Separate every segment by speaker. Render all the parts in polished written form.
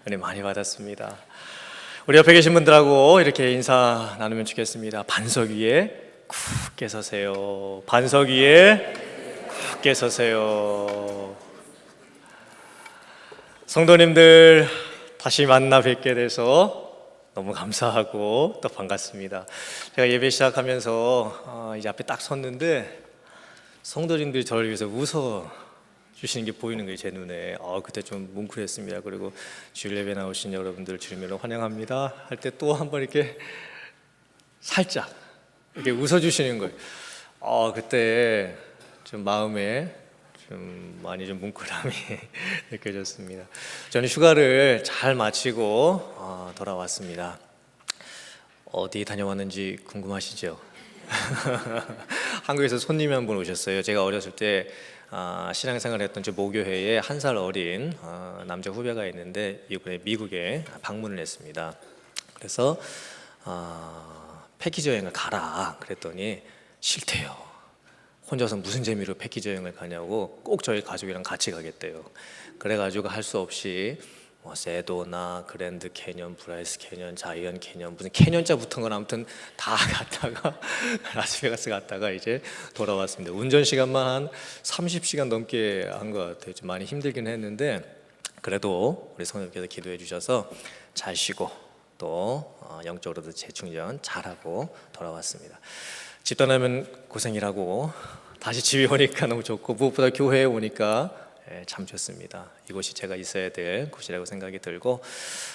Speaker 1: 은혜 많이 받았습니다. 우리 옆에 계신 분들하고 이렇게 인사 나누면 좋겠습니다. 반석 위에 굳게 서세요. 반석 위에 굳게 서세요. 성도님들 다시 만나 뵙게 돼서 너무 감사하고 또 반갑습니다. 제가 예배 시작하면서 이제 앞에 딱 섰는데 성도님들이 저를 위해서 웃어 주시는 게 보이는 거예요, 제 눈에. 그때 좀 뭉클했습니다. 그리고 주일 예배 나오신 여러분들 주님으로 환영합니다 할 때 또 한번 이렇게 살짝 이렇게 웃어 주시는 거예요. 그때 좀 마음에 좀 많이 좀 뭉클함이 느껴졌습니다. 저는 휴가를 잘 마치고 돌아왔습니다. 어디 다녀왔는지 궁금하시죠? 한국에서 손님이 한 분 오셨어요. 제가 어렸을 때 신앙생활을 했던 저 모교회에 한 살 어린 남자 후배가 있는데 이번에 미국에 방문을 했습니다. 그래서 패키지 여행을 가라 그랬더니 싫대요. 혼자서 무슨 재미로 패키지 여행을 가냐고 꼭 저희 가족이랑 같이 가겠대요. 그래가지고 할 수 없이 세도나 그랜드 캐년, 브라이스 캐년, 자이언 캐년, 무슨 캐년자 붙은 건 아무튼 다 갔다가 라스베가스 갔다가 이제 돌아왔습니다. 운전 시간만 한 30시간 넘게 한 것 같아요. 좀 많이 힘들긴 했는데 그래도 우리 성도님께서 기도해 주셔서 잘 쉬고 또 영적으로도 재충전 잘하고 돌아왔습니다. 집 떠나면 고생이라고 다시 집에 오니까 너무 좋고 무엇보다 교회에 오니까 참 좋습니다. 이곳이 제가 있어야 될 곳이라고 생각이 들고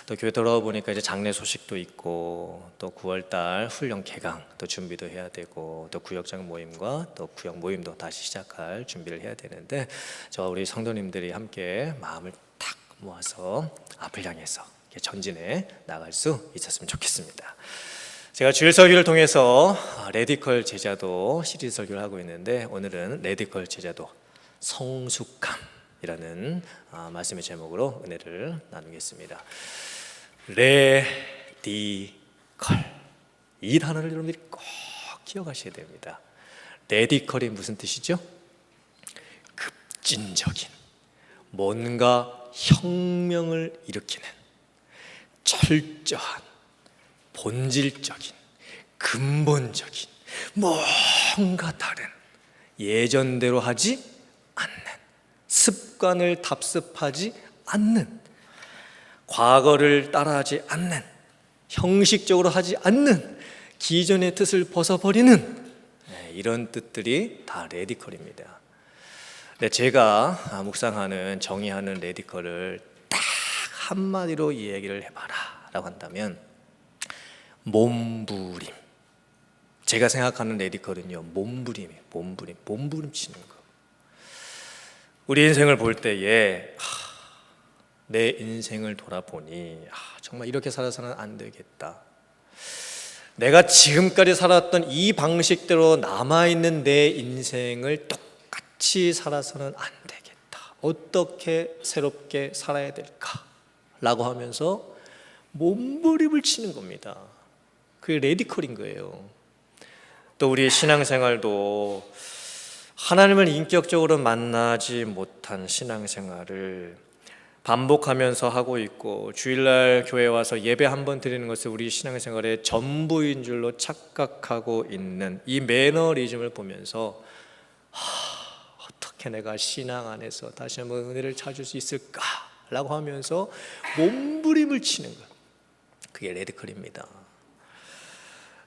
Speaker 1: 또 교회 돌아와 보니까 이제 장례 소식도 있고 또 9월달 훈련 개강 또 준비도 해야 되고 또 구역장 모임과 또 구역 모임도 다시 시작할 준비를 해야 되는데 저와 우리 성도님들이 함께 마음을 탁 모아서 앞을 향해서 전진해 나갈 수 있었으면 좋겠습니다. 제가 주일 설교를 통해서 레디컬 제자도 시리즈 설교를 하고 있는데 오늘은 레디컬 제자도 성숙함이라는 말씀의 제목으로 은혜를 나누겠습니다. 레디컬, 이 단어를 여러분들이 꼭 기억하셔야 됩니다. 레디컬이 무슨 뜻이죠? 급진적인, 뭔가 혁명을 일으키는 철저한, 본질적인, 근본적인, 뭔가 다른, 예전대로 하지 않는, 습관을 답습하지 않는, 과거를 따라하지 않는, 형식적으로 하지 않는, 기존의 뜻을 벗어버리는 이런 뜻들이 다 레디컬입니다. 근데 제가 묵상하는, 정의하는 레디컬을 딱 한마디로 이 얘기를 해봐라 라고 한다면 몸부림. 제가 생각하는 레디컬은요, 몸부림이에요. 몸부림 치는 거. 우리 인생을 볼 때에 내 인생을 돌아보니 정말 이렇게 살아서는 안 되겠다. 내가 지금까지 살았던 이 방식대로 남아있는 내 인생을 똑같이 살아서는 안 되겠다. 어떻게 새롭게 살아야 될까? 라고 하면서 몸부림을 치는 겁니다. 그게 레디컬인 거예요. 또 우리의 신앙생활도 하나님을 인격적으로 만나지 못한 신앙생활을 반복하면서 하고 있고 주일날 교회에 와서 예배 한 번 드리는 것을 우리 신앙생활의 전부인 줄로 착각하고 있는 이 매너리즘을 보면서 어떻게 내가 신앙 안에서 다시 한번 은혜를 찾을 수 있을까? 라고 하면서 몸부림을 치는 것, 그게 레디컬입니다.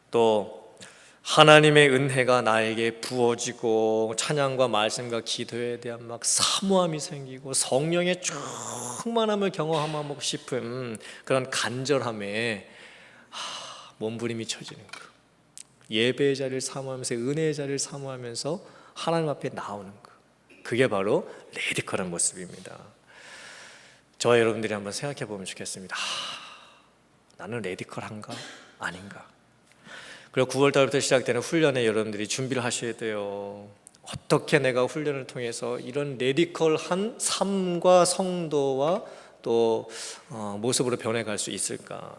Speaker 1: 또 하나님의 은혜가 나에게 부어지고 찬양과 말씀과 기도에 대한 막 사모함이 생기고 성령의 충만함을 경험하고 싶은 그런 간절함에 몸부림이 쳐지는 것, 예배의 자리를 사모하면서 은혜의 자리를 사모하면서 하나님 앞에 나오는 것, 그게 바로 레디컬한 모습입니다. 저와 여러분들이 한번 생각해 보면 좋겠습니다. 나는 레디컬한가? 아닌가? 그리고 9월달부터 시작되는 훈련에 여러분들이 준비를 하셔야 돼요. 어떻게 내가 훈련을 통해서 이런 레디컬한 삶과 성도와 또 모습으로 변해갈 수 있을까?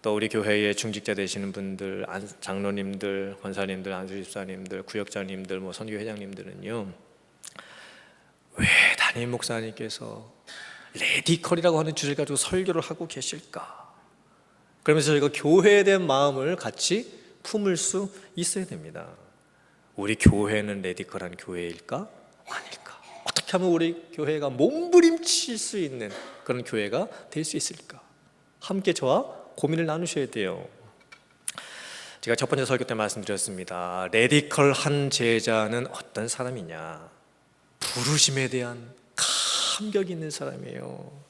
Speaker 1: 또 우리 교회의 중직자 되시는 분들, 장로님들, 권사님들, 안수집사님들, 구역장님들, 선교회장님들은요, 왜 담임 목사님께서 레디컬이라고 하는 주제를 가지고 설교를 하고 계실까? 그러면서 저희가 교회에 대한 마음을 같이 품을 수 있어야 됩니다. 우리 교회는 레디컬한 교회일까? 아닐까? 어떻게 하면 우리 교회가 몸부림칠 수 있는 그런 교회가 될 수 있을까? 함께 저와 고민을 나누셔야 돼요. 제가 첫 번째 설교 때 말씀드렸습니다. 레디컬한 제자는 어떤 사람이냐? 부르심에 대한 감격이 있는 사람이에요.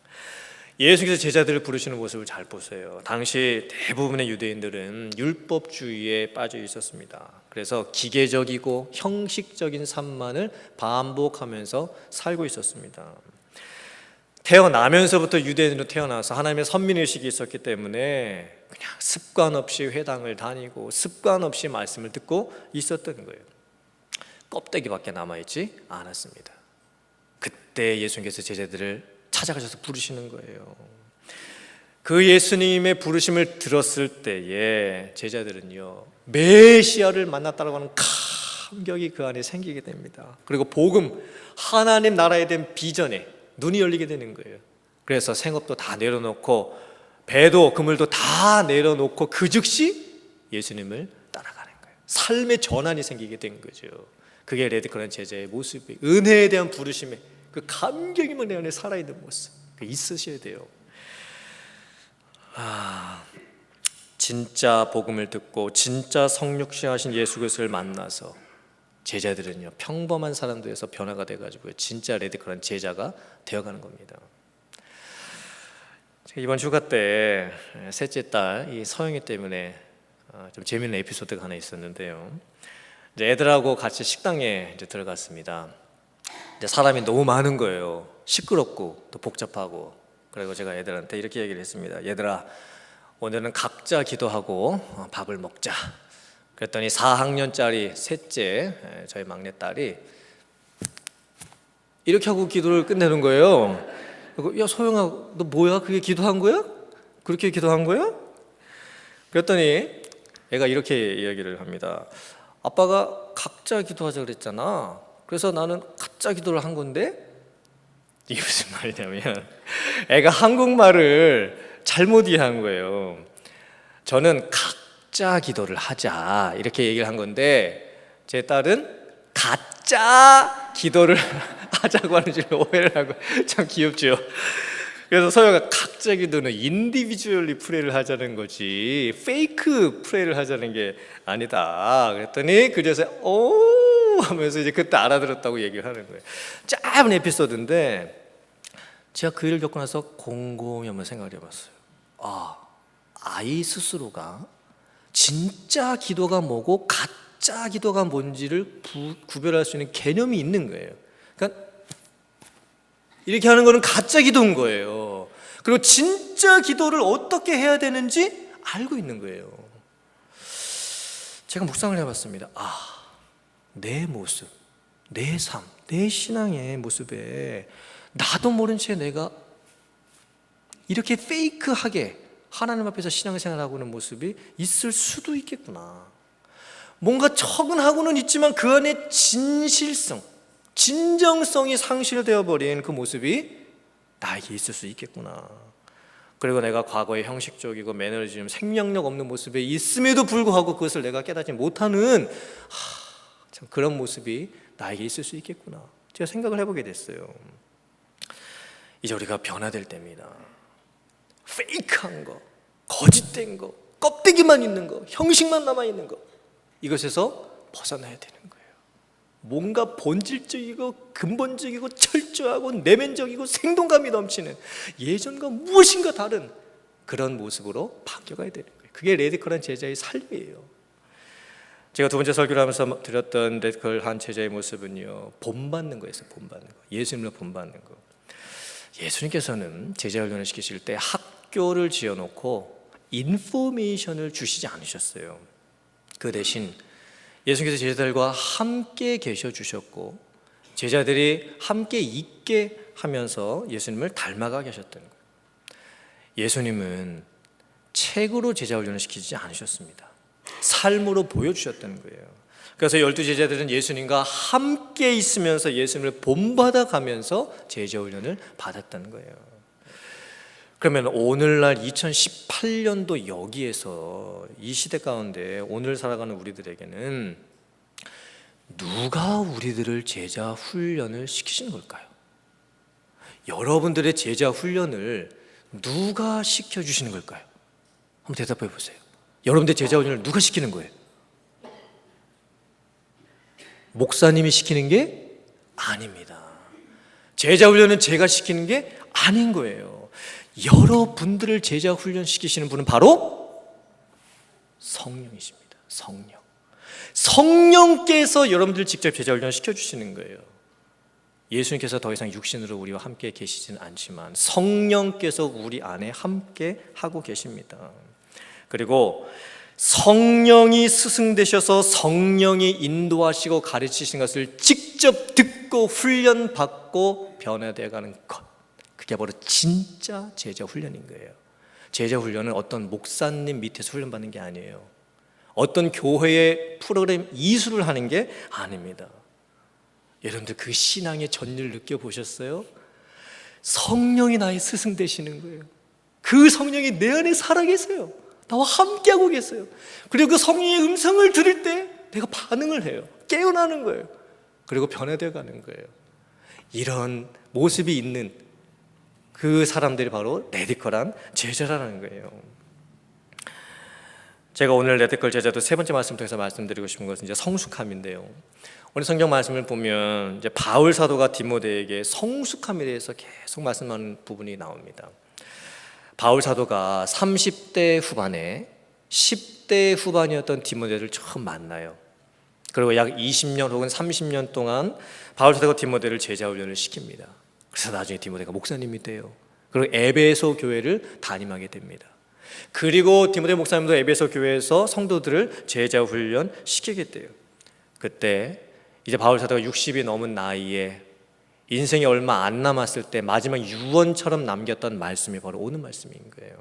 Speaker 1: 예수께서 제자들을 부르시는 모습을 잘 보세요. 당시 대부분의 유대인들은 율법주의에 빠져 있었습니다. 그래서 기계적이고 형식적인 삶만을 반복하면서 살고 있었습니다. 태어나면서부터 유대인으로 태어나서 하나님의 선민의식이 있었기 때문에 그냥 습관 없이 회당을 다니고 습관 없이 말씀을 듣고 있었던 거예요. 껍데기밖에 남아있지 않았습니다. 그때 예수님께서 제자들을 찾아가셔서 부르시는 거예요. 그 예수님의 부르심을 들었을 때에 제자들은요, 메시아를 만났다고 하는 감격이 그 안에 생기게 됩니다. 그리고 복음, 하나님 나라에 대한 비전에 눈이 열리게 되는 거예요. 그래서 생업도 다 내려놓고 배도 그물도 다 내려놓고 그 즉시 예수님을 따라가는 거예요. 삶의 전환이 생기게 된 거죠. 그게 레디컬한 제자의 모습이에요. 은혜에 대한 부르심에 그 감격이 내 안에 살아있는 모습 있으셔야 돼요. 진짜 복음을 듣고 진짜 성육신하신 예수 그리스도를 만나서 제자들은요, 평범한 사람들에서 변화가 돼가지고 진짜 레디컬한 제자가 되어가는 겁니다. 이번 휴가 때 셋째 딸 이 서영이 때문에 좀 재미있는 에피소드가 하나 있었는데요. 이제 애들하고 같이 식당에 이제 들어갔습니다. 이제 사람이 너무 많은 거예요. 시끄럽고 또 복잡하고. 그리고 제가 애들한테 이렇게 얘기를 했습니다. 얘들아, 오늘은 각자 기도하고 밥을 먹자. 그랬더니 4학년짜리 셋째 저희 막내딸이 이렇게 하고 기도를 끝내는 거예요. 야, 소영아, 너 뭐야? 그게 기도한 거야? 그렇게 기도한 거야? 그랬더니 애가 이렇게 이야기를 합니다. 아빠가 각자 기도하자 그랬잖아. 그래서 나는 각자 기도를 한 건데, 이게 무슨 말이냐면 애가 한국말을 잘못 이해한 거예요. 저는 각자 기도를 하자 이렇게 얘기를 한 건데, 제 딸은 가짜 기도를 하자고 하는 줄 오해를 하고, 참 귀엽죠. 그래서 서영아, 각자 기도는 인디비주얼리 프레이를 하자는 거지 페이크 프레이를 하자는 게 아니다. 그랬더니 그래서 오 하면서 이제 그때 알아들었다고 얘기를 하는 거예요. 짧은 에피소드인데 제가 그 일을 겪고 나서 곰곰이 한번 생각을 해봤어요. 아이 스스로가 진짜 기도가 뭐고 가짜 기도가 뭔지를 구별할 수 있는 개념이 있는 거예요. 그러니까 이렇게 하는 거는 가짜 기도인 거예요. 그리고 진짜 기도를 어떻게 해야 되는지 알고 있는 거예요. 제가 묵상을 해봤습니다. 내 모습, 내 삶, 내 신앙의 모습에 나도 모른 채 내가 이렇게 페이크하게 하나님 앞에서 신앙생활을 하고 있는 모습이 있을 수도 있겠구나. 뭔가 척은하고는 있지만 그 안에 진실성, 진정성이 상실되어 버린 그 모습이 나에게 있을 수 있겠구나. 그리고 내가 과거에 형식적이고 매너리즘, 생명력 없는 모습에 있음에도 불구하고 그것을 내가 깨닫지 못하는 참 그런 모습이 나에게 있을 수 있겠구나. 제가 생각을 해보게 됐어요. 이제 우리가 변화될 때입니다. 페이크한 거, 거짓된 거, 껍데기만 있는 거, 형식만 남아있는 거, 이것에서 벗어나야 되는 거예요. 뭔가 본질적이고 근본적이고 철저하고 내면적이고 생동감이 넘치는 예전과 무엇인가 다른 그런 모습으로 바뀌어가야 되는 거예요. 그게 레디컬한 제자의 삶이에요. 제가 두 번째 설교를 하면서 드렸던 레디컬한 제자의 모습은요, 본받는 거였어요. 본받는 거, 예수님을 본받는 거. 예수님께서는 제자 훈련을 시키실 때 학교를 지어놓고 인포메이션을 주시지 않으셨어요. 그 대신 예수님께서 제자들과 함께 계셔 주셨고 제자들이 함께 있게 하면서 예수님을 닮아가게 하셨던 거예요. 예수님은 책으로 제자 훈련을 시키지 않으셨습니다. 삶으로 보여주셨던 거예요. 그래서 12 제자들은 예수님과 함께 있으면서 예수님을 본받아 가면서 제자 훈련을 받았던 거예요. 그러면 오늘날 2018년도 여기에서 이 시대 가운데 오늘 살아가는 우리들에게는 누가 우리들을 제자 훈련을 시키시는 걸까요? 여러분들의 제자 훈련을 누가 시켜주시는 걸까요? 한번 대답해 보세요. 여러분들 제자 훈련을 누가 시키는 거예요? 목사님이 시키는 게 아닙니다. 제자 훈련은 제가 시키는 게 아닌 거예요. 여러분들을 제자 훈련 시키시는 분은 바로 성령이십니다. 성령께서 여러분들 직접 제자 훈련 시켜주시는 거예요. 예수님께서 더 이상 육신으로 우리와 함께 계시지는 않지만 성령께서 우리 안에 함께 하고 계십니다. 그리고 성령이 스승 되셔서 성령이 인도하시고 가르치신 것을 직접 듣고 훈련받고 변화되어 가는 것, 그게 바로 진짜 제자 훈련인 거예요. 제자 훈련은 어떤 목사님 밑에서 훈련받는 게 아니에요. 어떤 교회의 프로그램 이수를 하는 게 아닙니다. 여러분들 그 신앙의 전율을 느껴보셨어요? 성령이 나의 스승 되시는 거예요. 그 성령이 내 안에 살아계세요. 나와 함께하고 계세요. 그리고 그 성령의 음성을 들을 때 내가 반응을 해요. 깨어나는 거예요. 그리고 변화되어 가는 거예요. 이런 모습이 있는 그 사람들이 바로 레디컬한 제자라는 거예요. 제가 오늘 레디컬 제자도 세 번째 말씀 통해서 말씀드리고 싶은 것은 이제 성숙함인데요. 오늘 성경 말씀을 보면 이제 바울 사도가 디모데에게 성숙함에 대해서 계속 말씀하는 부분이 나옵니다. 바울 사도가 30대 후반에 10대 후반이었던 디모데를 처음 만나요. 그리고 약 20년 혹은 30년 동안 바울 사도가 디모데를 제자 훈련을 시킵니다. 그래서 나중에 디모데가 목사님이 돼요. 그리고 에베소 교회를 담임하게 됩니다. 그리고 디모데 목사님도 에베소 교회에서 성도들을 제자 훈련 시키게 돼요. 그때 이제 바울 사도가 60이 넘은 나이에 인생이 얼마 안 남았을 때 마지막 유언처럼 남겼던 말씀이 바로 오는 말씀인 거예요.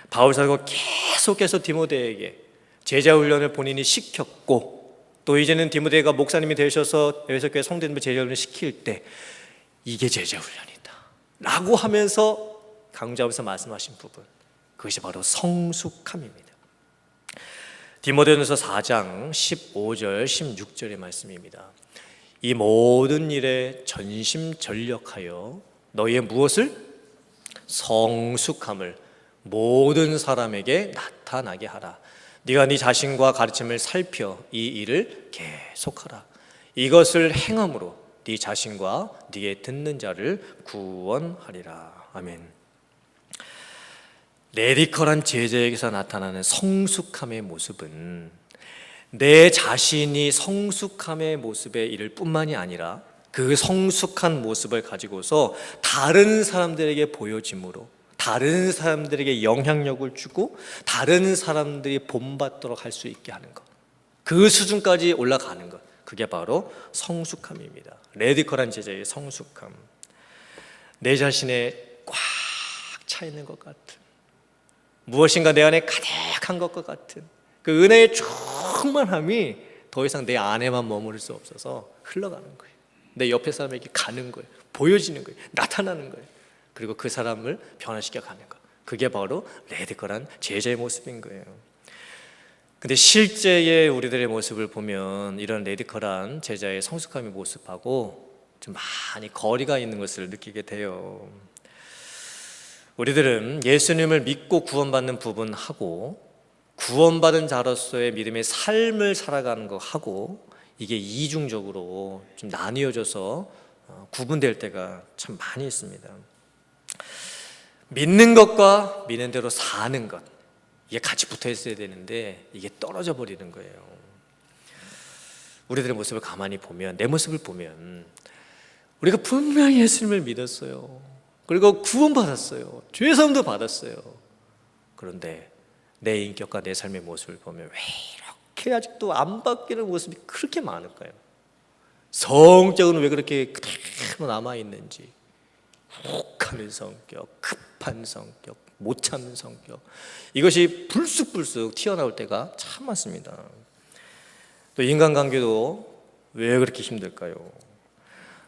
Speaker 1: 바울 사도가 계속해서 디모데에게 제자 훈련을 본인이 시켰고, 또 이제는 디모데가 목사님이 되셔서 에베소 교회 성도님을 제자 훈련을 시킬 때 이게 제자 훈련이다 라고 하면서 강조하면서 말씀하신 부분, 그것이 바로 성숙함입니다. 디모데전서 4장 15절 16절의 말씀입니다. 이 모든 일에 전심전력하여 너희의 무엇을? 성숙함을 모든 사람에게 나타나게 하라. 네가 네 자신과 가르침을 살펴 이 일을 계속하라. 이것을 행함으로 네 자신과 네게 듣는 자를 구원하리라. 아멘. 레디컬한 제자에게서 나타나는 성숙함의 모습은 내 자신이 성숙함의 모습에 이를 뿐만이 아니라 그 성숙한 모습을 가지고서 다른 사람들에게 보여짐으로 다른 사람들에게 영향력을 주고 다른 사람들이 본받도록 할 수 있게 하는 것, 그 수준까지 올라가는 것, 그게 바로 성숙함입니다. 레디컬한 제자의 성숙함. 내 자신에 꽉 차 있는 것 같은, 무엇인가 내 안에 가득한 것과 같은 그 은혜의 충만함이 더 이상 내 안에만 머무를 수 없어서 흘러가는 거예요. 내 옆에 사람에게 가는 거예요. 보여지는 거예요. 나타나는 거예요. 그리고 그 사람을 변화시켜 가는 것, 그게 바로 레디컬한 제자의 모습인 거예요. 근데 실제의 우리들의 모습을 보면 이런 레디컬한 제자의 성숙함의 모습하고 좀 많이 거리가 있는 것을 느끼게 돼요. 우리들은 예수님을 믿고 구원받는 부분하고 구원받은 자로서의 믿음의 삶을 살아가는 것하고 이게 이중적으로 좀 나뉘어져서 구분될 때가 참 많이 있습니다. 믿는 것과 믿는 대로 사는 것, 이게 같이 붙어 있어야 되는데 이게 떨어져 버리는 거예요. 우리들의 모습을 가만히 보면, 내 모습을 보면 우리가 분명히 예수님을 믿었어요. 그리고 구원받았어요. 죄사함도 받았어요. 그런데 내 인격과 내 삶의 모습을 보면 왜 이렇게 아직도 안 바뀌는 모습이 그렇게 많을까요? 성격은 왜 그렇게 그대로 남아있는지, 욱하는 성격, 급한 성격, 못 참는 성격, 이것이 불쑥불쑥 튀어나올 때가 참 많습니다. 또 인간관계도 왜 그렇게 힘들까요?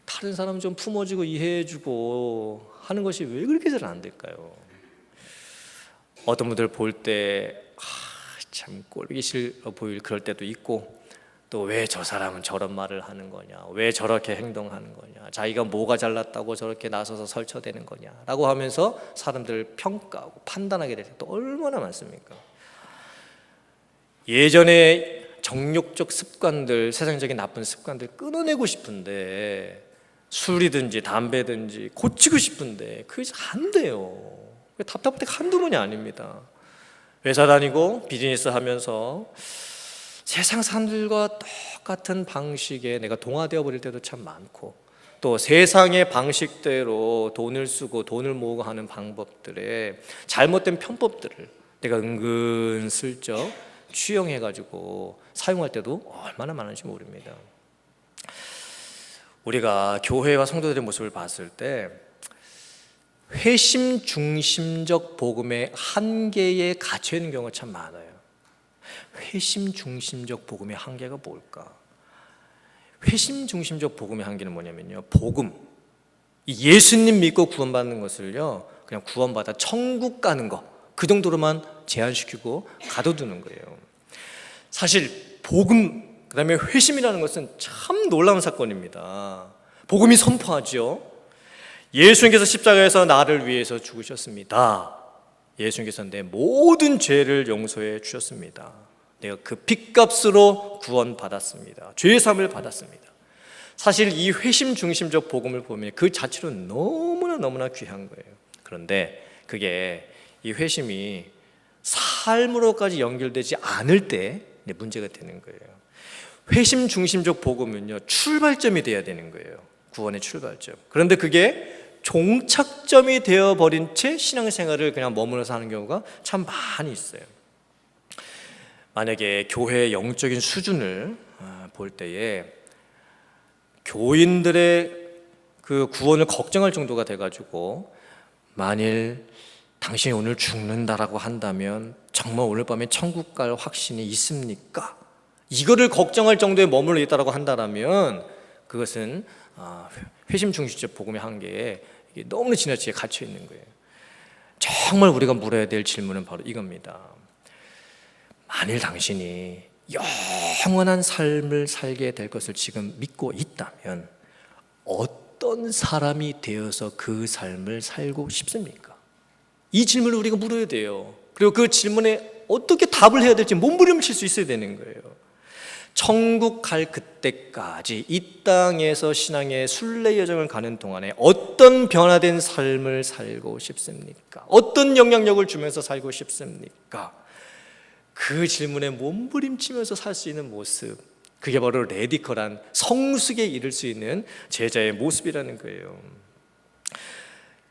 Speaker 1: 다른 사람 좀 품어주고 이해해주고 하는 것이 왜 그렇게 잘 안 될까요? 어떤 분들 볼 때 참 꼴보기 싫어 보일 그럴 때도 있고, 또 왜 저 사람은 저런 말을 하는 거냐, 왜 저렇게 행동하는 거냐, 자기가 뭐가 잘났다고 저렇게 나서서 설쳐대는 거냐라고 하면서 사람들을 평가하고 판단하게 될 때도 얼마나 많습니까? 예전에 정욕적 습관들, 세상적인 나쁜 습관들 끊어내고 싶은데, 술이든지 담배든지 고치고 싶은데 그게 안 돼요. 답답할 때 한두 번이 아닙니다. 회사 다니고 비즈니스 하면서 세상 사람들과 똑같은 방식에 내가 동화되어 버릴 때도 참 많고, 또 세상의 방식대로 돈을 쓰고 돈을 모으고 하는 방법들에 잘못된 편법들을 내가 은근슬쩍 취용해가지고 사용할 때도 얼마나 많은지 모릅니다. 우리가 교회와 성도들의 모습을 봤을 때 회심 중심적 복음의 한계에 갇혀 있는 경우가 참 많아요. 회심 중심적 복음의 한계가 뭘까? 회심 중심적 복음의 한계는 뭐냐면요, 복음, 예수님 믿고 구원받는 것을요 그냥 구원받아 천국 가는 거, 그 정도로만 제한시키고 가둬두는 거예요. 사실 복음, 그 다음에 회심이라는 것은 참 놀라운 사건입니다. 복음이 선포하죠. 예수님께서 십자가에서 나를 위해서 죽으셨습니다. 예수님께서 내 모든 죄를 용서해 주셨습니다. 내가 그 핏값으로 구원받았습니다. 죄의 사함을 받았습니다. 사실 이 회심 중심적 복음을 보면 그 자체로 너무나 귀한 거예요. 그런데 그게 이 회심이 삶으로까지 연결되지 않을 때 문제가 되는 거예요. 회심 중심적 복음은요 출발점이 돼야 되는 거예요. 구원의 출발점. 그런데 그게 종착점이 되어버린 채 신앙생활을 그냥 머물러서 하는 경우가 참 많이 있어요. 만약에 교회의 영적인 수준을 볼 때에 교인들의 그 구원을 걱정할 정도가 돼가지고, 만일 당신이 오늘 죽는다라고 한다면 정말 오늘 밤에 천국 갈 확신이 있습니까? 이거를 걱정할 정도에 머물러 있다라고 한다면 그것은 회심 중심적 복음의 한계에 너무나 지나치게 갇혀 있는 거예요. 정말 우리가 물어야 될 질문은 바로 이겁니다. 만일 당신이 영원한 삶을 살게 될 것을 지금 믿고 있다면 어떤 사람이 되어서 그 삶을 살고 싶습니까? 이 질문을 우리가 물어야 돼요. 그리고 그 질문에 어떻게 답을 해야 될지 몸부림칠 수 있어야 되는 거예요. 천국 갈 그때까지 이 땅에서 신앙의 순례 여정을 가는 동안에 어떤 변화된 삶을 살고 싶습니까? 어떤 영향력을 주면서 살고 싶습니까? 그 질문에 몸부림치면서 살 수 있는 모습, 그게 바로 레디컬한 성숙에 이를 수 있는 제자의 모습이라는 거예요.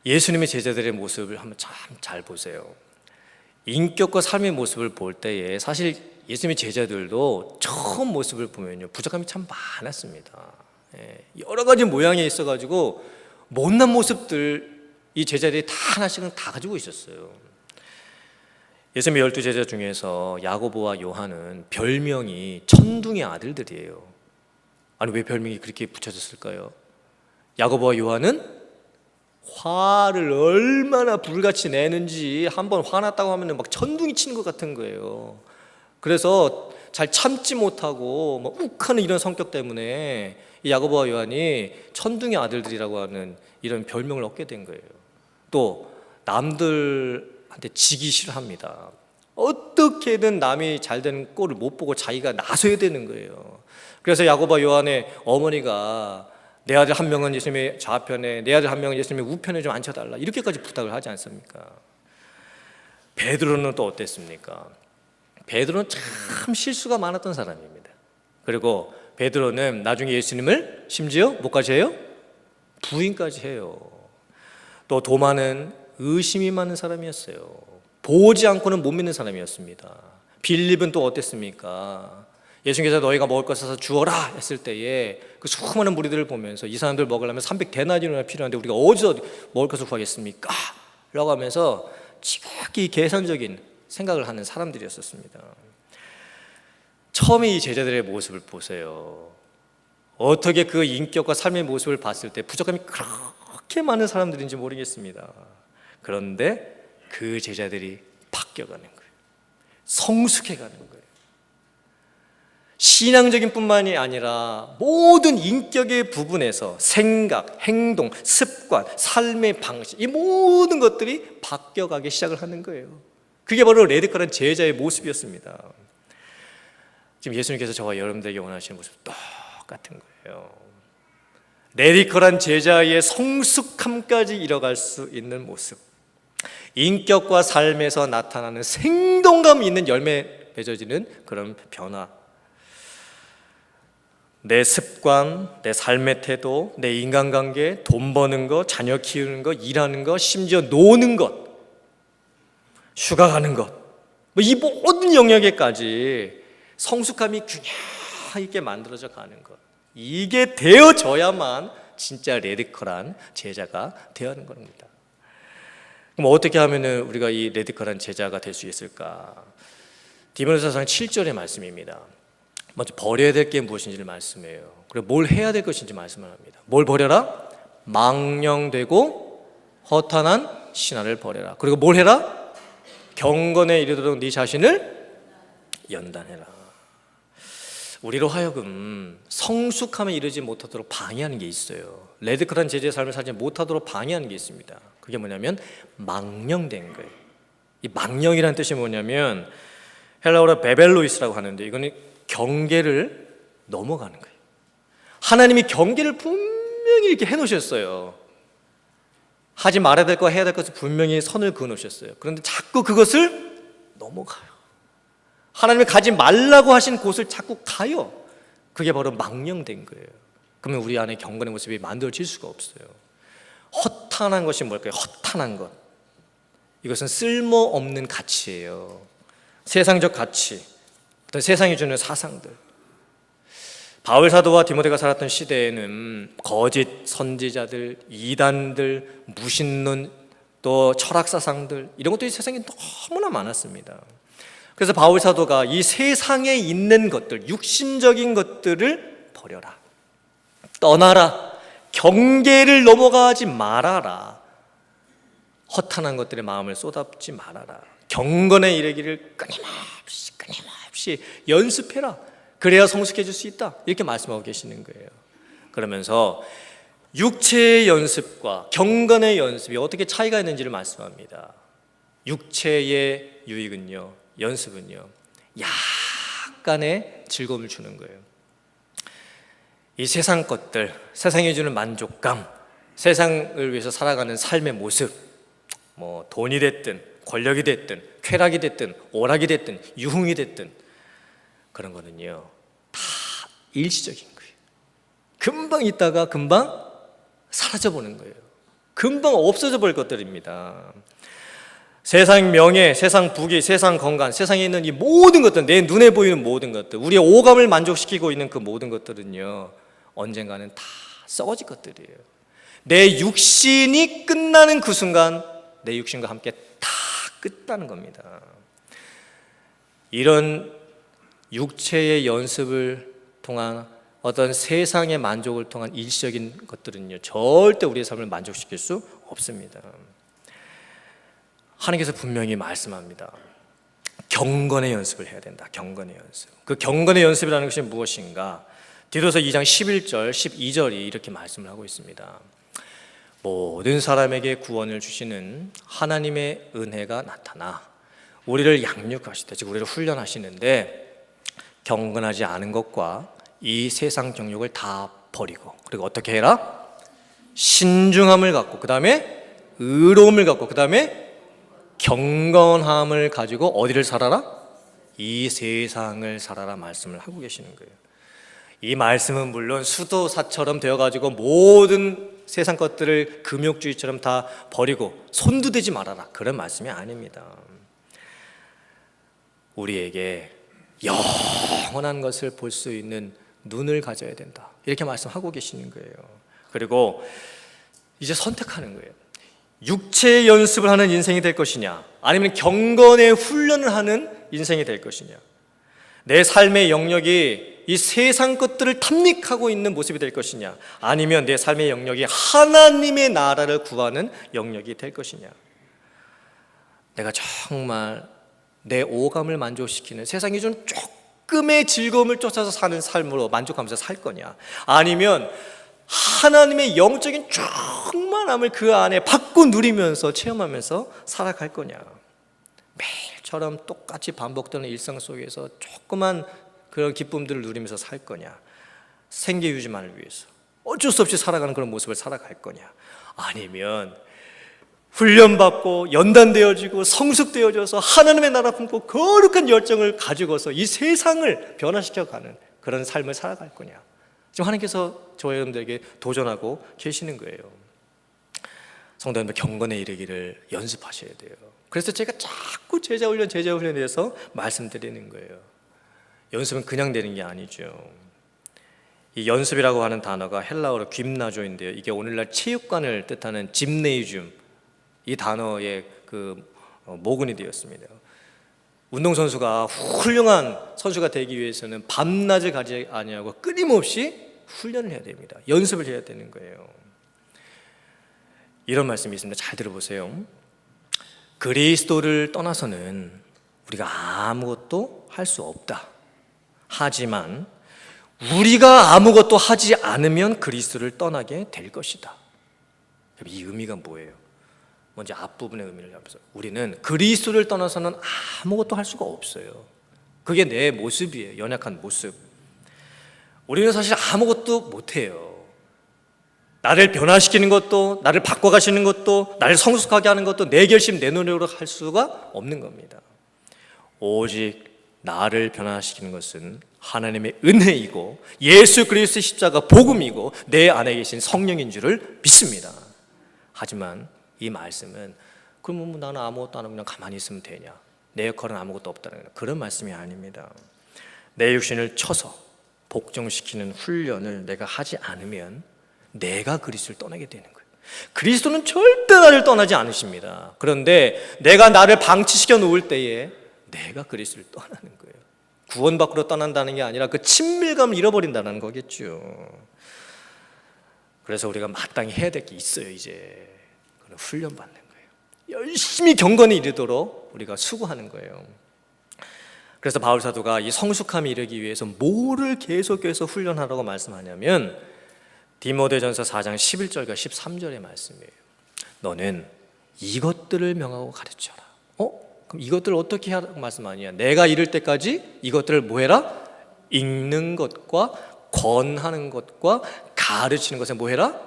Speaker 1: 예수님의 제자들의 모습을 한번 참 잘 보세요. 인격과 삶의 모습을 볼 때에 사실 예수님의 제자들도 처음 모습을 보면요 부족함이 참 많았습니다. 여러 가지 모양이 있어가지고 못난 모습들 이 제자들이 다 하나씩은 다 가지고 있었어요. 예수님의 12 제자 중에서 야고보와 요한은 별명이 천둥의 아들들이에요. 아니 왜 별명이 그렇게 붙여졌을까요? 야고보와 요한은 화를 얼마나 불같이 내는지, 한번 화났다고 하면 막 천둥이 치는 것 같은 거예요. 그래서 잘 참지 못하고 막 욱하는 이런 성격 때문에 야고보와 요한이 천둥의 아들들이라고 하는 이런 별명을 얻게 된 거예요. 또 남들한테 지기 싫어합니다. 어떻게든 남이 잘 되는 꼴을 못 보고 자기가 나서야 되는 거예요. 그래서 야고보와 요한의 어머니가 내 아들 한 명은 예수님의 좌편에, 내 아들 한 명은 예수님의 우편에 좀 앉혀달라, 이렇게까지 부탁을 하지 않습니까? 베드로는 또 어땠습니까? 베드로는 참 실수가 많았던 사람입니다. 그리고 베드로는 나중에 예수님을 심지어 뭐까지 해요? 부인까지 해요. 또 도마는 의심이 많은 사람이었어요. 보지 않고는 못 믿는 사람이었습니다. 빌립은 또 어땠습니까? 예수님께서 너희가 먹을 것 사서 주어라 했을 때에 그 수많은 무리들을 보면서 이 사람들 먹으려면 300데나리온이나 필요한데 우리가 어디서 먹을 것을 구하겠습니까? 라고 하면서 지극히 계산적인 생각을 하는 사람들이었습니다. 처음에 이 제자들의 모습을 보세요. 어떻게 그 인격과 삶의 모습을 봤을 때 부족함이 그렇게 많은 사람들인지 모르겠습니다. 그런데 그 제자들이 바뀌어가는 거예요. 성숙해가는 거예요. 신앙적인 뿐만이 아니라 모든 인격의 부분에서 생각, 행동, 습관, 삶의 방식, 이 모든 것들이 바뀌어가기 시작을 하는 거예요. 그게 바로 레디컬한 제자의 모습이었습니다. 지금 예수님께서 저와 여러분들에게 원하시는 모습 똑같은 거예요. 레디컬한 제자의 성숙함까지 이뤄갈 수 있는 모습, 인격과 삶에서 나타나는 생동감 있는 열매 맺어지는 그런 변화, 내 습관, 내 삶의 태도, 내 인간관계, 돈 버는 거, 자녀 키우는 거, 일하는 거, 심지어 노는 것, 휴가 가는 것, 이 모든 영역에까지 성숙함이 균형 있게 만들어져 가는 것, 이게 되어져야만 진짜 레디컬한 제자가 되어야 하는 겁니다. 그럼 어떻게 하면 우리가 이 레디컬한 제자가 될 수 있을까? 디모데후서 7절의 말씀입니다. 먼저 버려야 될 게 무엇인지를 말씀해요. 그리고 뭘 해야 될 것인지 말씀을 합니다. 뭘 버려라? 망령되고 허탄한 신화를 버려라. 그리고 뭘 해라? 경건에 이르도록 네 자신을 연단해라. 우리로 하여금 성숙함에 이르지 못하도록 방해하는 게 있어요. 레디컬한 제자의 삶을 살지 못하도록 방해하는 게 있습니다. 그게 뭐냐면 망령된 거예요. 이 망령이라는 뜻이 뭐냐면 헬라어로 베벨로이스라고 하는데 이거는 경계를 넘어가는 거예요. 하나님이 경계를 분명히 이렇게 해놓으셨어요. 하지 말아야 될 거 해야 될 것을 분명히 선을 그어놓으셨어요. 그런데 자꾸 그것을 넘어가요. 하나님이 가지 말라고 하신 곳을 자꾸 가요. 그게 바로 망령된 거예요. 그러면 우리 안에 경건의 모습이 만들어질 수가 없어요. 허탄한 것이 뭘까요? 허탄한 것, 이것은 쓸모없는 가치예요. 세상적 가치, 어떤 세상이 주는 사상들. 바울 사도와 디모데가 살았던 시대에는 거짓 선지자들, 이단들, 무신론, 또 철학사상들, 이런 것들이 세상에 너무나 많았습니다. 그래서 바울 사도가 이 세상에 있는 것들, 육신적인 것들을 버려라, 떠나라, 경계를 넘어가지 말아라, 허탄한 것들의 마음을 쏟아붓지 말아라, 경건에 이르기를 끊임없이 연습해라. 그래야 성숙해질 수 있다. 이렇게 말씀하고 계시는 거예요. 그러면서 육체의 연습과 경건의 연습이 어떻게 차이가 있는지를 말씀합니다. 육체의 유익은요, 연습은요, 약간의 즐거움을 주는 거예요. 이 세상 것들, 세상이 주는 만족감, 세상을 위해서 살아가는 삶의 모습, 뭐 돈이 됐든 권력이 됐든 쾌락이 됐든 오락이 됐든 유흥이 됐든 그런 거는요 다 일시적인 거예요. 금방 있다가 금방 사라져 버리는 거예요. 금방 없어져 버릴 것들입니다. 세상 명예, 세상 부귀, 세상 건강, 세상에 있는 이 모든 것들, 내 눈에 보이는 모든 것들, 우리의 오감을 만족시키고 있는 그 모든 것들은요 언젠가는 다 썩어질 것들이에요. 내 육신이 끝나는 그 순간 내 육신과 함께 다 끝나는 겁니다. 이런 육체의 연습을 통한 어떤 세상의 만족을 통한 일시적인 것들은요 절대 우리의 삶을 만족시킬 수 없습니다. 하나님께서 분명히 말씀합니다. 경건의 연습을 해야 된다. 경건의 연습. 그 경건의 연습이라는 것이 무엇인가? 디도서 2장 11절 12절이 이렇게 말씀을 하고 있습니다. 모든 사람에게 구원을 주시는 하나님의 은혜가 나타나 우리를 양육하시되, 즉 우리를 훈련하시는데 경건하지 않은 것과 이 세상 정욕을 다 버리고, 그리고 어떻게 해라? 신중함을 갖고, 그 다음에 의로움을 갖고, 그 다음에 경건함을 가지고 어디를 살아라? 이 세상을 살아라 말씀을 하고 계시는 거예요. 이 말씀은 물론 수도사처럼 되어가지고 모든 세상 것들을 금욕주의처럼 다 버리고 손도 대지 말아라, 그런 말씀이 아닙니다. 우리에게 영원한 것을 볼 수 있는 눈을 가져야 된다, 이렇게 말씀하고 계시는 거예요. 그리고 이제 선택하는 거예요. 육체의 연습을 하는 인생이 될 것이냐, 아니면 경건의 훈련을 하는 인생이 될 것이냐. 내 삶의 영역이 이 세상 것들을 탐닉하고 있는 모습이 될 것이냐, 아니면 내 삶의 영역이 하나님의 나라를 구하는 영역이 될 것이냐. 내가 정말 내 오감을 만족시키는 세상이 좀 조금의 즐거움을 쫓아서 사는 삶으로 만족하면서 살 거냐, 아니면 하나님의 영적인 충만함을 그 안에 받고 누리면서 체험하면서 살아갈 거냐. 매일처럼 똑같이 반복되는 일상 속에서 조그만 그런 기쁨들을 누리면서 살 거냐, 생계 유지만을 위해서 어쩔 수 없이 살아가는 그런 모습을 살아갈 거냐, 아니면 훈련받고 연단되어지고 성숙되어져서 하나님의 나라 품고 거룩한 열정을 가지고서 이 세상을 변화시켜가는 그런 삶을 살아갈 거냐. 지금 하나님께서 저와 여러분들에게 도전하고 계시는 거예요. 성도 여러분, 경건에 이르기를 연습하셔야 돼요. 그래서 제가 자꾸 제자훈련에 대해서 말씀드리는 거예요. 연습은 그냥 되는 게 아니죠. 이 연습이라고 하는 단어가 헬라어로 김나조인데요, 이게 오늘날 체육관을 뜻하는 짐네이듐, 이 단어의 모근이 되었습니다. 운동선수가 훌륭한 선수가 되기 위해서는 밤낮을 가지 아니하고 끊임없이 훈련을 해야 됩니다. 연습을 해야 되는 거예요. 이런 말씀이 있습니다. 잘 들어보세요. 그리스도를 떠나서는 우리가 아무것도 할 수 없다. 하지만 우리가 아무것도 하지 않으면 그리스도를 떠나게 될 것이다. 이 의미가 뭐예요? 먼저 앞부분의 의미를 잡아서, 우리는 그리스도를 떠나서는 아무것도 할 수가 없어요. 그게 내 모습이에요. 연약한 모습. 우리는 사실 아무것도 못해요. 나를 변화시키는 것도, 나를 바꿔가시는 것도, 나를 성숙하게 하는 것도 내 결심, 내 노력으로 할 수가 없는 겁니다. 오직 나를 변화시키는 것은 하나님의 은혜이고 예수 그리스도의 십자가 복음이고 내 안에 계신 성령인 줄을 믿습니다. 하지만 이 말씀은 그럼 나는 아무것도 안 하고 그냥 가만히 있으면 되냐, 내 역할은 아무것도 없다는 그런 말씀이 아닙니다. 내 육신을 쳐서 복종시키는 훈련을 내가 하지 않으면 내가 그리스도를 떠나게 되는 거예요. 그리스도는 절대 나를 떠나지 않으십니다. 그런데 내가 나를 방치시켜 놓을 때에 내가 그리스도를 떠나는 거예요. 구원 밖으로 떠난다는 게 아니라 그 친밀감을 잃어버린다는 거겠죠. 그래서 우리가 마땅히 해야 될 게 있어요. 이제 그런 훈련 받는 거예요. 열심히 경건에 이르도록 우리가 수고하는 거예요. 그래서 바울 사도가 이 성숙함에 이르기 위해서 뭐를 계속해서 훈련하라고 말씀하냐면 디모데전서 4장 11절과 13절의 말씀이에요. 너는 이것들을 명하고 가르쳐라. 그럼 이것들을 어떻게 하라고 말씀하냐? 내가 이를 때까지 이것들을 뭐 해라? 읽는 것과 권하는 것과 가르치는 것에 뭐 해라?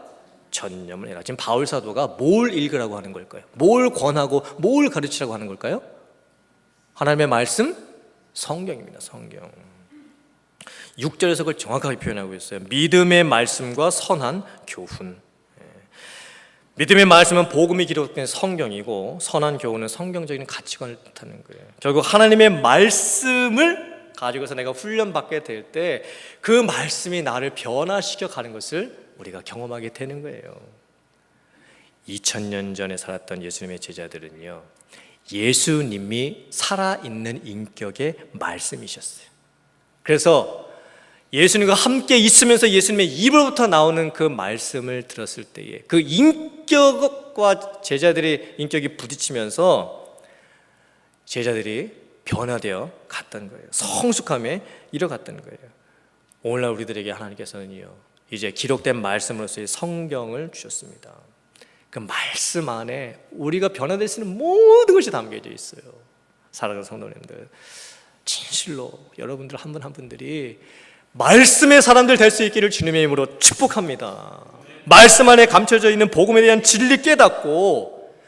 Speaker 1: 전념을 해라. 지금 바울 사도가 뭘 읽으라고 하는 걸까요? 뭘 권하고 뭘 가르치라고 하는 걸까요? 하나님의 말씀, 성경입니다. 성경. 6절에서 그걸 정확하게 표현하고 있어요. 믿음의 말씀과 선한 교훈. 믿음의 말씀은 복음이 기록된 성경이고 선한 교훈은 성경적인 가치관을 뜻하는 거예요. 결국 하나님의 말씀을 가지고서 내가 훈련받게 될 때 그 말씀이 나를 변화시켜 가는 것을 우리가 경험하게 되는 거예요. 2000년 전에 살았던 예수님의 제자들은요, 예수님이 살아있는 인격의 말씀이셨어요. 그래서 예수님과 함께 있으면서 예수님의 입으로부터 나오는 그 말씀을 들었을 때에 그 인격과 제자들의 인격이 부딪히면서 제자들이 변화되어 갔던 거예요. 성숙함에 이뤄갔던 거예요. 오늘날 우리들에게 하나님께서는요, 이제 기록된 말씀으로서의 성경을 주셨습니다. 그 말씀 안에 우리가 변화될 수 있는 모든 것이 담겨져 있어요. 사랑하는 성도님들, 진실로 여러분들 한 분 한 분들이 말씀의 사람들 될 수 있기를 주님의 이름으로 축복합니다. 말씀 안에 감춰져 있는 복음에 대한 진리 깨닫고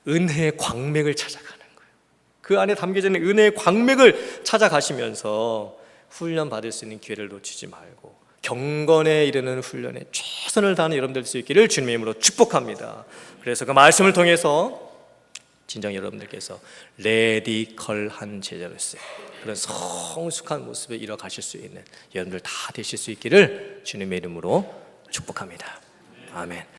Speaker 1: 은혜의 광맥을 찾아가는 거예요. 그 안에 담겨져 있는 은혜의 광맥을 찾아가시면서 훈련 받을 수 있는 기회를 놓치지 말고 경건에 이르는 훈련에 최선을 다하는 여러분들 될 수 있기를 주님의 이름으로 축복합니다. 그래서 그 말씀을 통해서 진정 여러분들께서 레디컬한 제자로서의 그런 성숙한 모습에 이뤄가실 수 있는 여러분들 다 되실 수 있기를 주님의 이름으로 축복합니다. 아멘.